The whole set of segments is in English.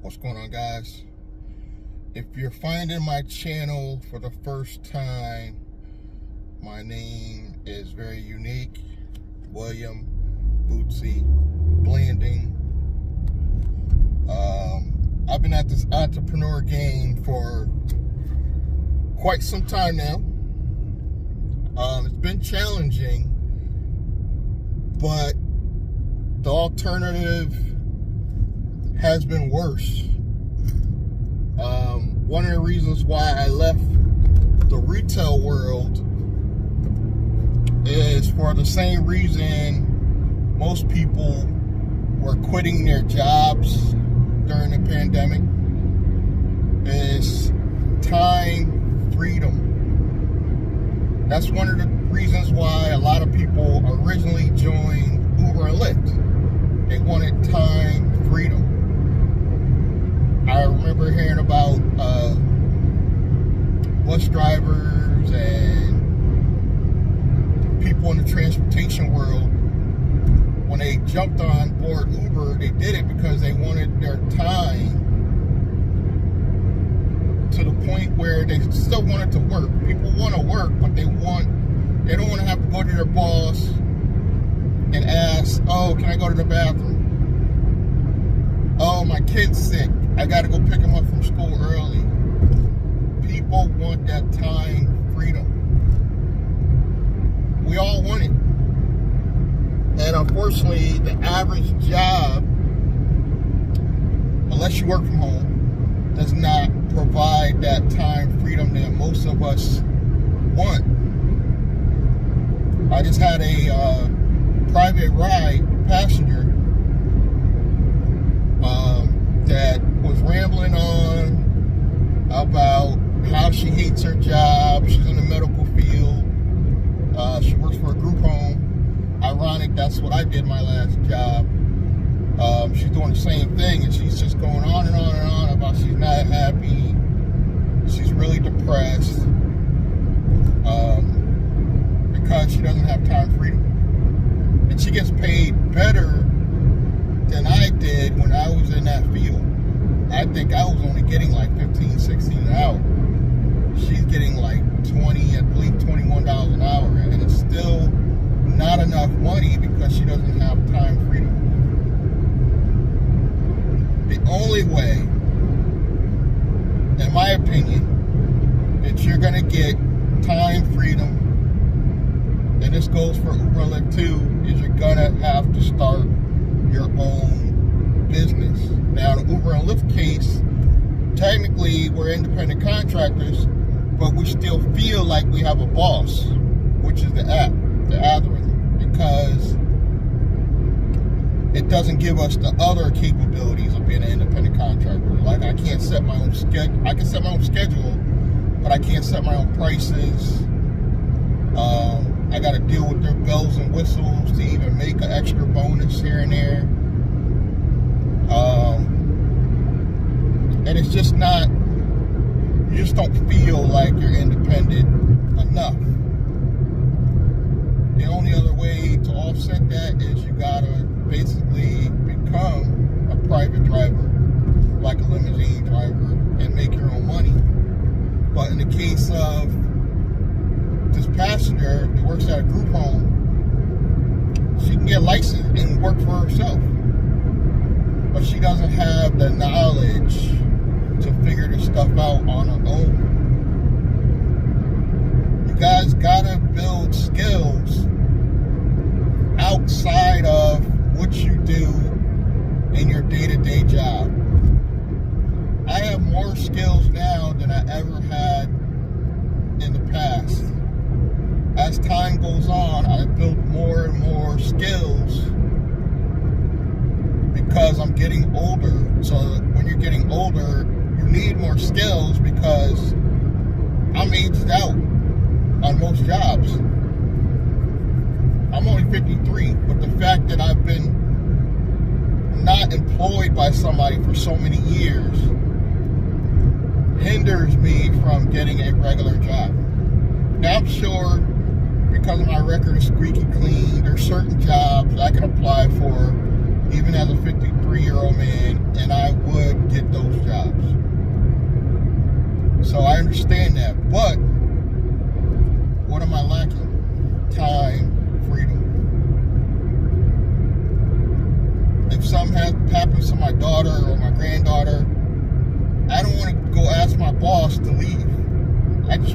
What's going on, guys? If you're finding my channel for the first time, my name is very unique. William Bootsy Blanding. I've been at this entrepreneur game for quite some time now. It's been challenging, but the alternative has been worse. One of the reasons why I left the retail world is for the same reason most people were quitting their jobs during the pandemic, is time freedom. That's one of the reasons why a lot of people originally joined Uber and Lyft. They wanted time freedom. I remember hearing about bus drivers and people in the transportation world. When they jumped on board Uber, they did it because they wanted their time to the point where they still wanted to work. People want to work, but they don't want to have to go to their boss and ask, oh, can I go to the bathroom? Oh, my kid's sick. I got to go pick him up from school early. People want that time freedom. We all want it. And unfortunately, the average job, unless you work from home, does not provide that time freedom that most of us want. I just had a private ride passenger that was rambling on about how she hates her job. She's in the medical field. She works for a group home. Ironic, that's what I did my last job. She's doing the same thing, and she's just going on and on and on about she's not happy. She's really depressed because she doesn't have time freedom. And she gets paid better than I did when I was in that field. I think I was only getting like 15, 16 an hour. She's getting like 20, I believe $21 an hour, and it's still not enough money because she doesn't have time freedom. The only way, in my opinion, that you're gonna get time freedom, and this goes for Uber and Lyft too, is you're gonna have to start your own business. Now, in the Uber and Lyft case, technically we're independent contractors, but we still feel like we have a boss, which is the app, the algorithm, because it doesn't give us the other capabilities of being an independent contractor. Like, I can't set my own schedule. I can set my own schedule, but I can't set my own prices. I got to deal with their bells and whistles to even make an extra bonus here and there. And it's just not, you just don't feel like you're independent enough. The only other way to offset that is you gotta basically become a private driver, like a limousine driver, and make your own money. But in the case of this passenger that works at a group home, she can get licensed and work for herself, but she doesn't have the knowledge to figure this stuff out on her own. You guys gotta build skills outside of what you do in your day-to-day job. I have more skills now than I ever had in the past. As time goes on, I built more and more skills because I'm getting older. So when you're getting older, you need more skills because I'm aged out on most jobs. I'm only 53, but the fact that I've been not employed by somebody for so many years hinders me from getting a regular job. Now, I'm sure because my record is squeaky clean, there's certain jobs I can apply for even as a 53-year-old man, and I would get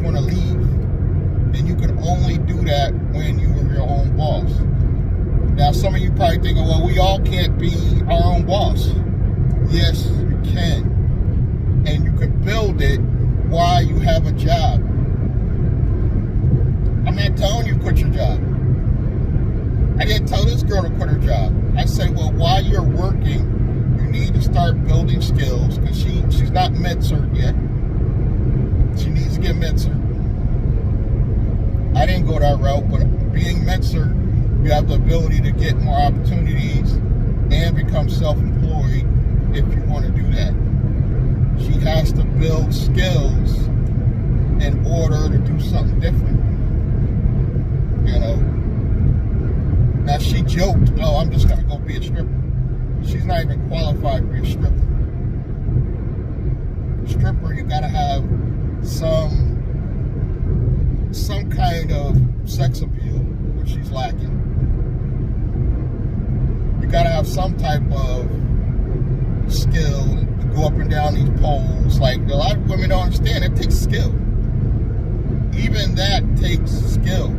want to leave. And you can only do that when you are your own boss. Now, some of you probably thinking, well, we all can't be our own boss. Yes, you can. And you can build it while you have a job. I'm not telling you quit your job. I didn't tell this girl to quit her job. I said, well, while you're working, you need to start building skills, because she's not med-cert yet. She needs to get med-cert. I didn't go that route, but being med-cert, you have the ability to get more opportunities and become self-employed if you want to do that. She has to build skills in order to do something different. You know? Now, she joked, oh, I'm just going to go be a stripper. She's not even qualified to be a stripper. Stripper, you got to have some kind of sex appeal, which she's lacking. You got to have some type of skill to go up and down these poles. Like, a lot of women don't understand, it takes skill. Even that takes skill.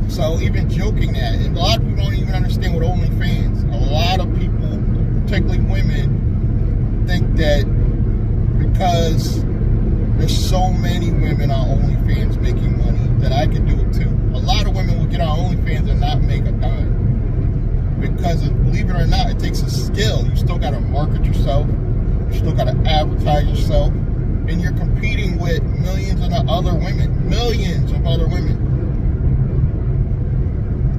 So even joking that, and a lot of people don't even understand what OnlyFans. A lot of people, particularly women, think that because there's so many women on OnlyFans making money that I can do it too. A lot of women will get on OnlyFans and not make a dime. Because, believe it or not, it takes a skill. You still got to market yourself. You still got to advertise yourself. And you're competing with millions of other women. Millions of other women.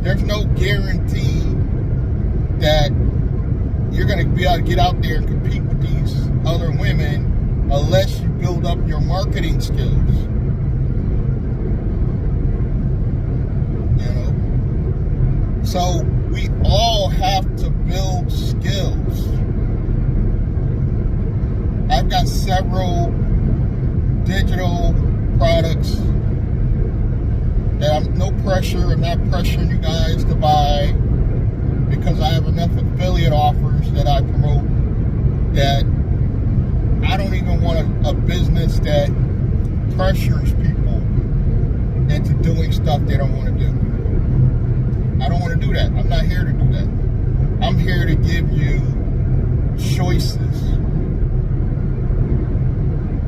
There's no guarantee that you're going to be able to get out there and compete with these other women unless you build up your marketing skills. You know? So we all have to build skills. I've got several digital products that I'm no pressure. I'm not pressuring you guys to buy, because I have enough affiliate offers that I promote that I don't even want a business that pressures people into doing stuff they don't want to do. I don't want to do that. I'm not here to do that. I'm here to give you choices.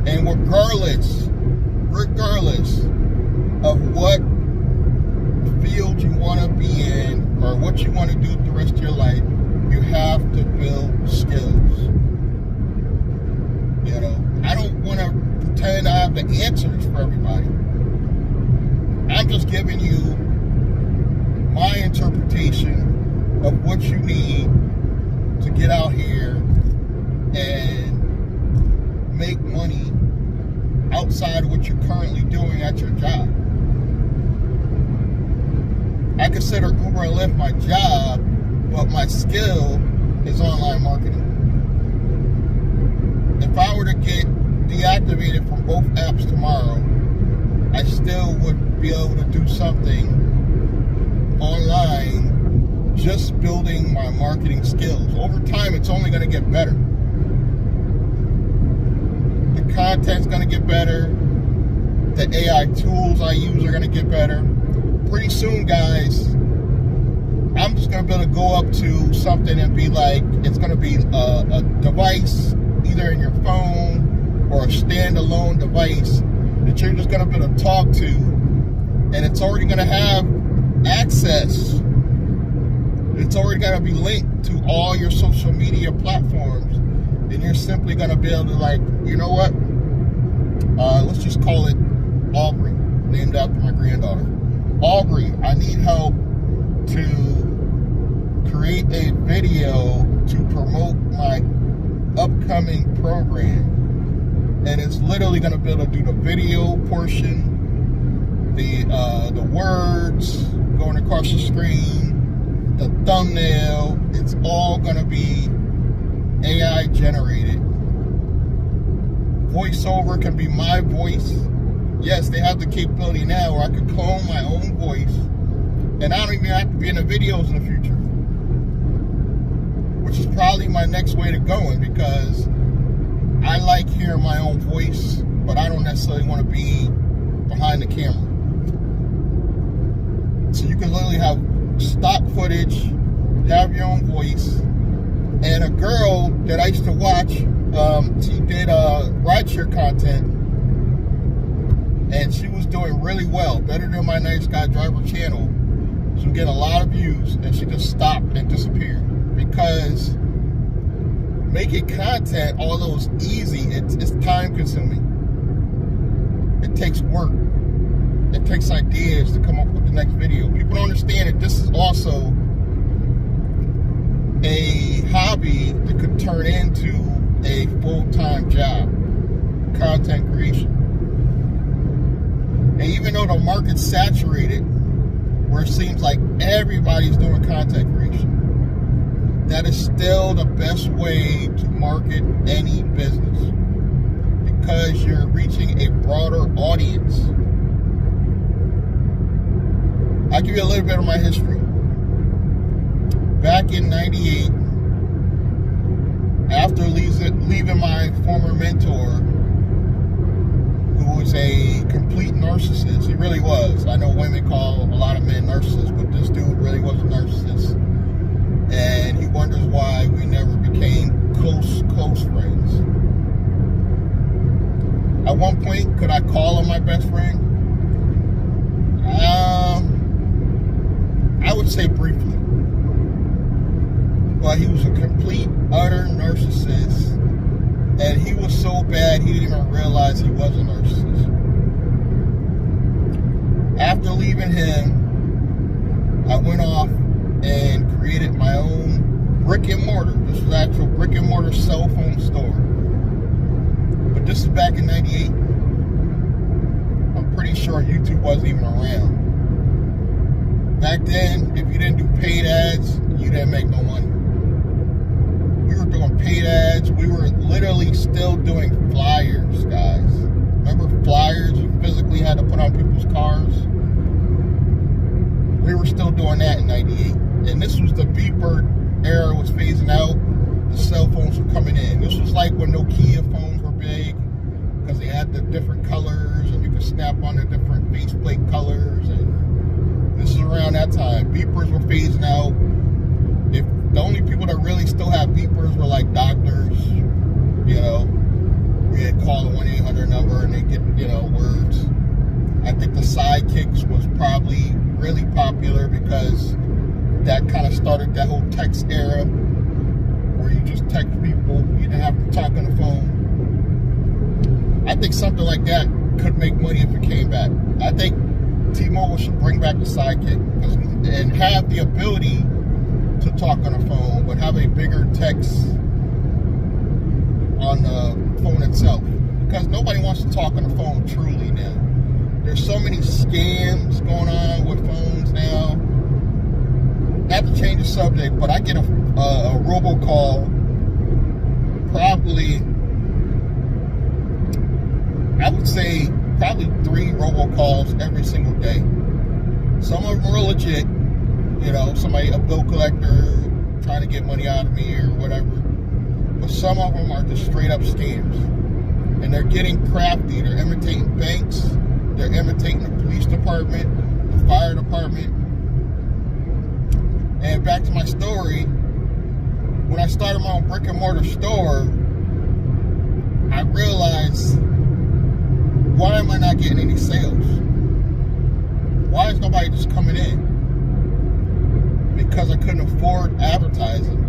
And regardless of what field you want to be in or what you want to do the rest of your life, you have to build skills. You know, I don't want to pretend I have the answers for everybody. I'm just giving you my interpretation of what you need to get out here and make money outside of what you're currently doing at your job. I consider Uber and Lyft my job, but my skill is online marketing. If I were to get deactivated from both apps tomorrow, I still would be able to do something online, just building my marketing skills. Over time, it's only going to get better. The content's going to get better. The AI tools I use are going to get better. Pretty soon, guys, I'm just going to be able to go up to something and be like, it's going to be a device, either in your phone or a standalone device that you're just going to be able to talk to, and it's already going to have access. It's already going to be linked to all your social media platforms, and you're simply going to be able to, like, you know what? Let's just call it Aubrey, named after my granddaughter. Aubrey, I need help to create a video to promote my upcoming program. And it's literally going to be able to do the video portion, the words going across the screen, the thumbnail. It's all going to be AI generated. Voiceover can be my voice. Yes, they have the capability now where I could clone my own voice, and I don't even have to be in the videos in the future, which is probably my next way to going, because I like hearing my own voice but I don't necessarily want to be behind the camera. So you can literally have stock footage, have your own voice. And a girl that I used to watch, she did rideshare content, and she was doing really well, better than my Nice Guy Driver channel. She was getting a lot of views, and she just stopped and disappeared because making content, although it's easy, it's time consuming. It takes work. It takes ideas to come up with the next video. People don't understand that this is also a hobby that could turn into a full-time job, content creation. And even though the market's saturated, where it seems like everybody's doing content creation, that is still the best way to market any business because you're reaching a broader audience. I'll give you a little bit of my history. Back in '98, after leaving my former mentor, who was a complete narcissist, he really was. I know women call a lot of men narcissists, but this dude really was a narcissist. And he wonders why we never became close friends. At one point, could I call him my best friend? I would say briefly. But he was a complete, utter narcissist. And he was so bad, he didn't even realize he was a narcissist. After leaving him, I went off and created my own brick and mortar. This was actual brick and mortar cell phone store. But this is back in '98. I'm pretty sure YouTube wasn't even around. Back then, if you didn't do paid ads, you didn't make no money. We were doing paid ads. We were literally still doing flyers, guys. Remember flyers you physically had to put on people's cars? We were still doing that in '98. And this was the beeper era was phasing out. The cell phones were coming in. This was like when Nokia phones were big because they had the different colors and you could snap on the different faceplate colors. And this is around that time. Beepers were phasing out. If the only people that really still have beepers were like doctors, you know, we had call the 1-800 number and they get, you know, words. I think the sidekicks was probably really popular because that kind of started that whole text era where you just text people, you didn't have to talk on the phone. I think something like that could make money if it came back. I think T-Mobile should bring back the sidekick and have the ability to talk on the phone, but have a bigger text on the phone itself. Because nobody wants to talk on the phone truly now. There's so many scams going on with phones now. Not to change the subject, but I get a robocall probably, I would say probably 3 robocalls every single day. Some of them are legit, you know, somebody, a bill collector trying to get money out of me or whatever. But some of them are just straight up scams. And they're getting crafty. They're imitating banks. They're imitating the police department, the fire department. And back to my story, when I started my own brick and mortar store, I realized, why am I not getting any sales? Why is nobody just coming in? Because I couldn't afford advertising.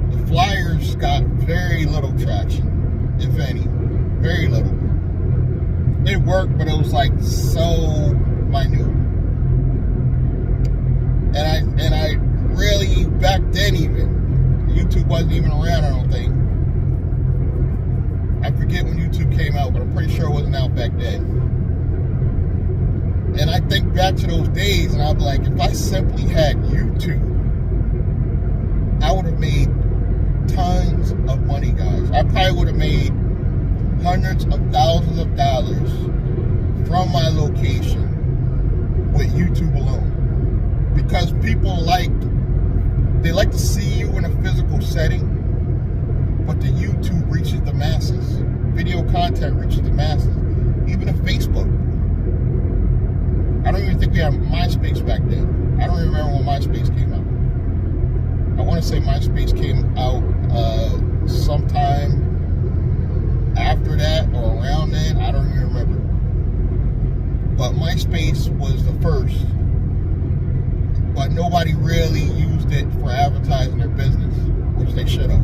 The flyers got very little traction, if any. Very little. It worked, but it was like so minute. And I really, back then even, YouTube wasn't even around, I don't think. I forget when YouTube came out, but I'm pretty sure it wasn't out back then. And I think back to those days, and I'd be like, if I simply had YouTube, I would have made tons of money, guys. I probably would have made hundreds of thousands of dollars from my location with YouTube alone. Because people like to see you in a physical setting, but the YouTube reaches the masses. video content reaches the masses. Even if Facebook. I don't even think we had MySpace back then. I don't even remember when MySpace came out. I want to say MySpace came out sometime after that or around then. I don't even remember. But MySpace was the first. But nobody really used it for advertising their business, which they should have.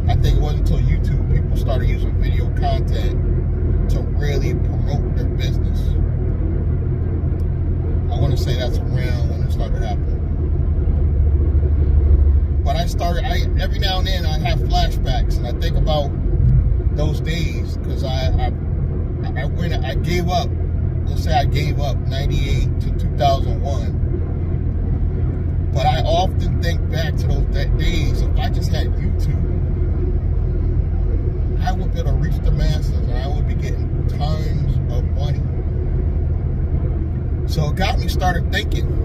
I think it wasn't until YouTube people started using video content to really promote their business. I want to say that's around when it started happening. But every now and then I have flashbacks and I think about those days because I gave up. Let's say I gave up 98 to 2001. But I often think back to those days. If I just had YouTube, I would be able to reach the masses and I would be getting tons of money. So it got me started thinking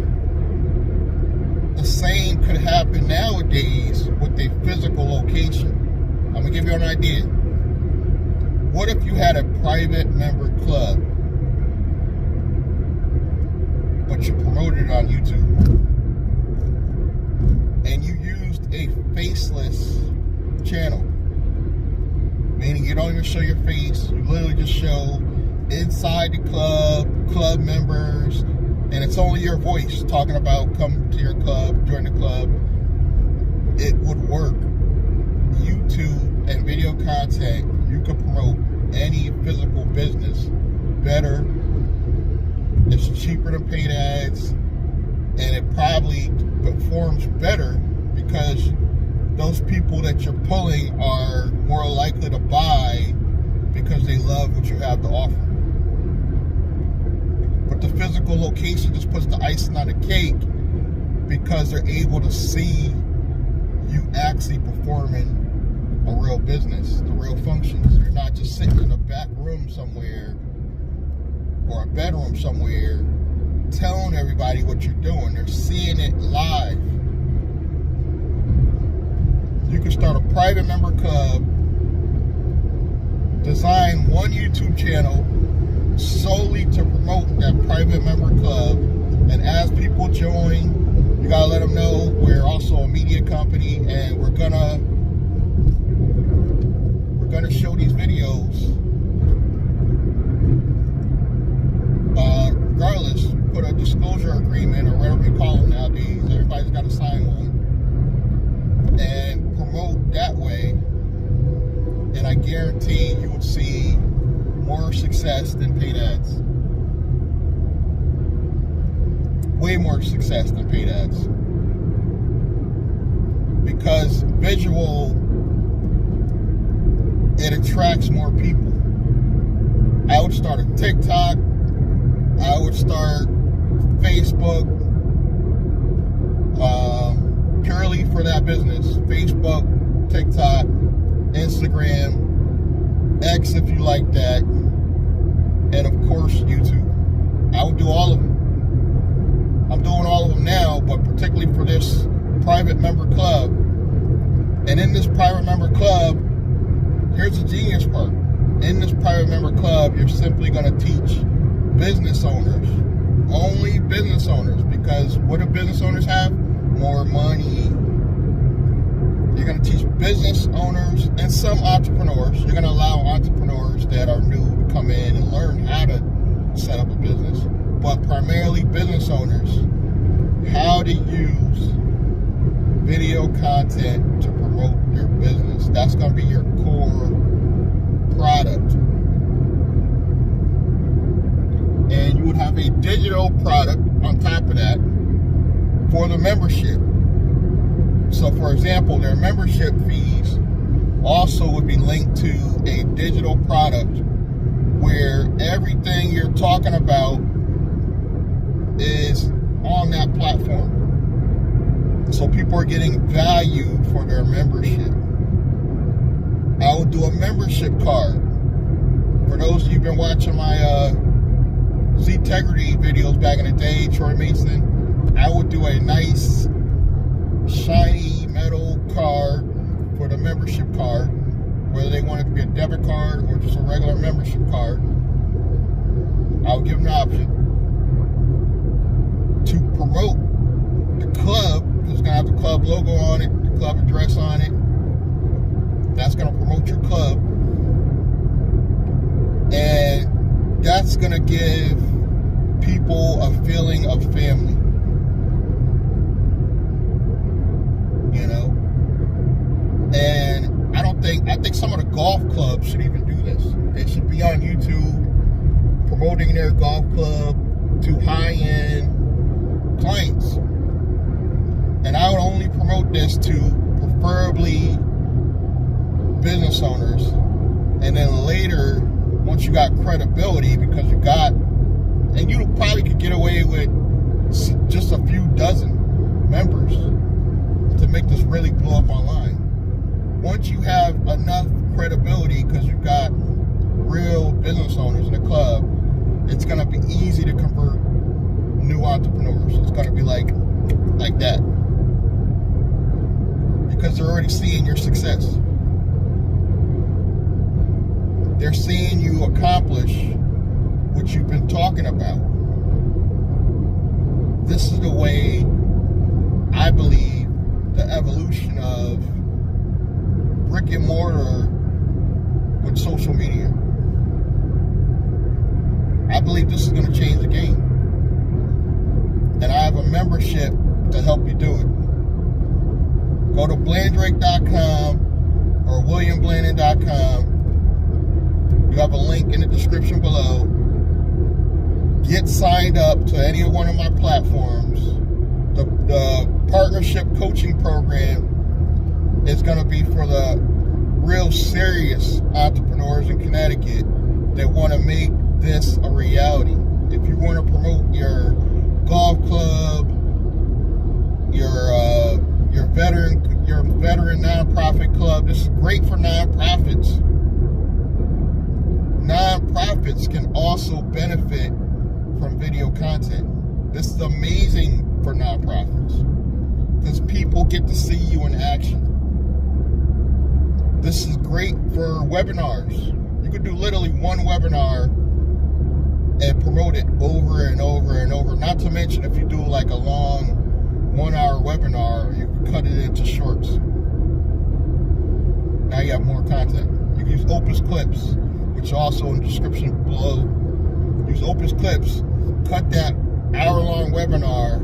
the same could happen nowadays with a physical location. I'm going to give you an idea. What if you had a private member club, but you promoted it on YouTube? And you used a faceless channel, meaning you don't even show your face. You literally just show inside the club members, and it's only your voice talking about come to your club, join the club. It would work. YouTube and video content, you could promote any physical business better. It's cheaper than paid ads, and it probably performs better because those people that you're pulling are more likely to buy because they love what you have to offer. But the physical location just puts the icing on the cake because they're able to see you actually performing a real business, the real functions. You're not just sitting in a back room somewhere or a bedroom somewhere telling everybody what you're doing. They're seeing it live. You can start a private member club, design one YouTube channel solely to promote that private member club, and as people join, you gotta let them know we're also a media company and we're gonna show these videos. Regardless, put a disclosure agreement or whatever you call them nowadays. Everybody's got to sign one and promote that way. And I guarantee you would see more success than paid ads. Way more success than paid ads. Because visual, it attracts more people. I would start a TikTok. I would start Facebook purely for that business. Facebook, TikTok, Instagram, X if you like that, and of course YouTube. I would do all of them. I'm doing all of them now, but particularly for this private member club. And in this private member club, here's the genius part. In this private member club, you're simply going to teach business owners, only business owners, because what do business owners have? More money. You're going to teach business owners and some entrepreneurs. You're going to allow entrepreneurs that are new to come in and learn how to set up a business, but primarily business owners, how to use video content to promote your business. That's going to be your core product. And you would have a digital product on top of that for the membership. So for example, their membership fees also would be linked to a digital product where everything you're talking about is on that platform. So people are getting value for their membership. I would do a membership card. For those of you who've been watching my Z-Tegrity videos back in the day, Troy Mason, I would do a nice shiny metal card for the membership card, whether they want it to be a debit card or just a regular membership card, I would give them the option to promote the club, because it's going to have the club logo on it, the club address on it. That's going to promote your club. And that's going to give people a feeling of family. You know? And I think some of the golf clubs should even do this. They should be on YouTube promoting their golf club to high-end clients. And I would only promote this to preferably business owners. And then later, once you got credibility, because you got, and you probably could get away with just a few dozen members to make this really blow up online. Once you have enough credibility, because you've got real business owners in the club, it's going to be easy to convert new entrepreneurs. It's going to be like that, because they're already seeing your success. They're seeing you accomplish what you've been talking about. This is the way I believe the evolution of brick and mortar with social media. I believe this is going to change the game. And I have a membership to help you do it. Go to BlandDrake.com or WilliamBlandon.com. You have a link in the description below. Get signed up to any one of my platforms. The partnership coaching program is going to be for the real serious entrepreneurs in Connecticut that want to make this a reality. If you want to promote your golf club, your veteran nonprofit club, this is great for nonprofits. Nonprofits can also benefit from video content. This is amazing for nonprofits because people get to see you in action. This is great for webinars. You could do literally one webinar and promote it over and over and over. Not to mention if you do like a long 1 hour webinar, you can cut it into shorts. Now you have more content. You can use Opus Clips, which is also in the description below. Use Opus Clips, cut that hour-long webinar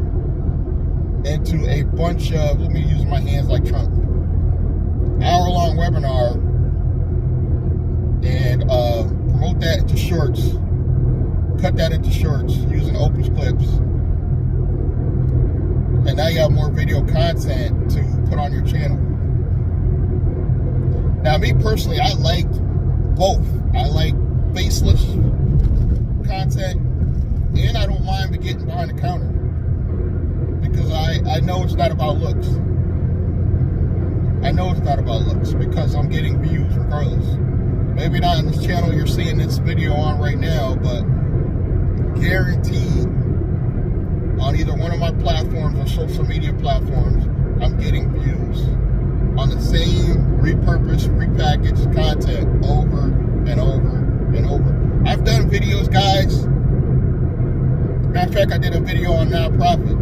into a bunch of, let me use my hands like Trump, hour-long webinar, and promote that into shorts. Cut that into shorts using Opus Clips. And now you have more video content to put on your channel. Now, me personally, I like both. I like faceless content, and I don't mind getting behind the counter, because I know it's not about looks. I know it's not about looks because I'm getting views regardless. Maybe not on this channel you're seeing this video on right now, but guaranteed on either one of my platforms or social media platforms, I'm getting views on the same repurposed, repackaged content over and over and over. I've done videos, guys. Matter of fact, I did a video on nonprofit.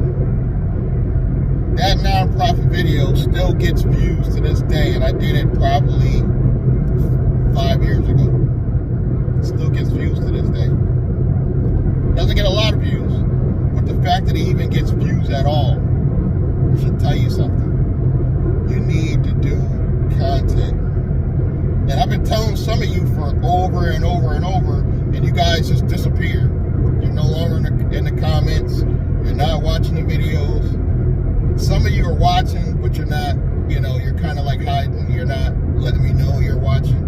That nonprofit video still gets views to this day, and I did it probably 5 years ago. It still gets views to this day. Doesn't get a lot of views, but the fact that it even gets views at all should tell you something. You need to do content. And I've been telling some of you for over and over and over, and you guys just disappear. You're no longer in the comments. You're not watching the videos. Some of you are watching, but you're not, you're kind of like hiding. You're not letting me know you're watching.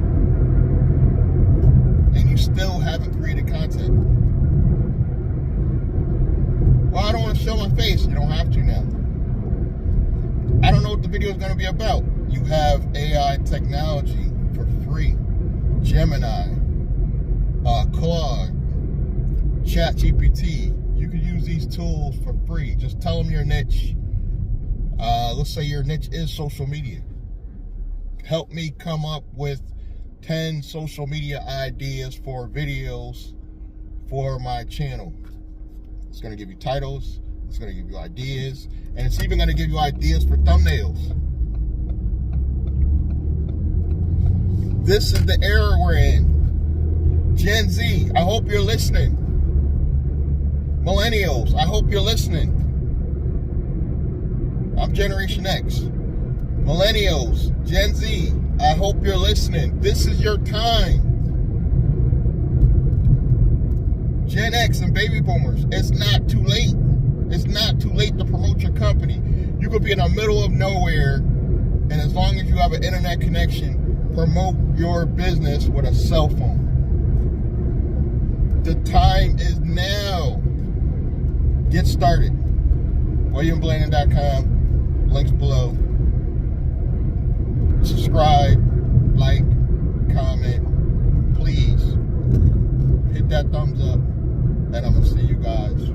And you still haven't created content. Well, I don't want to show my face. You don't have to now. I don't know what the video is going to be about. You have AI technology for free. Gemini, Claude, ChatGPT. You can use these tools for free. Just tell them your niche. Let's say your niche is social media. Help me come up with 10 social media ideas for videos for my channel. It's going to give you titles, it's going to give you ideas, and it's even going to give you ideas for thumbnails. This is the era we're in. Gen Z, I hope you're listening. Millennials, I hope you're listening. I'm Generation X. Millennials, Gen Z, I hope you're listening. This is your time. Gen X and baby boomers, it's not too late. It's not too late to promote your company. You could be in the middle of nowhere, and as long as you have an internet connection, promote your business with a cell phone. The time is now. Get started. WilliamBlandon.com. Links below. Subscribe, like, comment. Please hit that thumbs up, and I'm going to see you guys